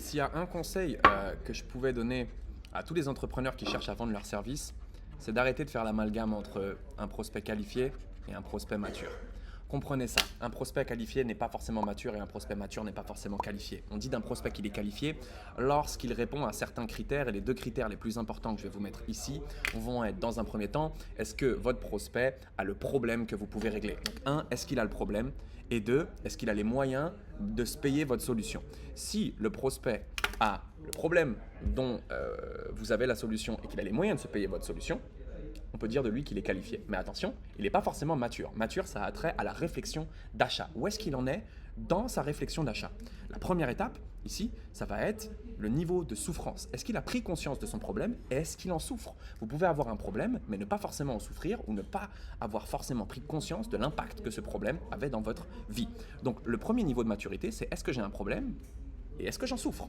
S'il y a un conseil que je pouvais donner à tous les entrepreneurs qui cherchent à vendre leurs services, c'est d'arrêter de faire l'amalgame entre un prospect qualifié et un prospect mature. Comprenez ça, un prospect qualifié n'est pas forcément mature et un prospect mature n'est pas forcément qualifié. On dit d'un prospect qu'il est qualifié lorsqu'il répond à certains critères, et les deux critères les plus importants que je vais vous mettre ici vont être, dans un premier temps, est-ce que votre prospect a le problème que vous pouvez régler? Donc un, est-ce qu'il a le problème? Et deux, est-ce qu'il a les moyens de se payer votre solution? Si le prospect a le problème dont vous avez la solution et qu'il a les moyens de se payer votre solution, on peut dire de lui qu'il est qualifié. Mais attention, il n'est pas forcément mature. Mature, ça a trait à la réflexion d'achat. Où est-ce qu'il en est dans sa réflexion d'achat? La première étape, ici, ça va être le niveau de souffrance. Est-ce qu'il a pris conscience de son problème et est-ce qu'il en souffre? Vous pouvez avoir un problème, mais ne pas forcément en souffrir ou ne pas avoir forcément pris conscience de l'impact que ce problème avait dans votre vie. Donc, le premier niveau de maturité, c'est est-ce que j'ai un problème et est-ce que j'en souffre?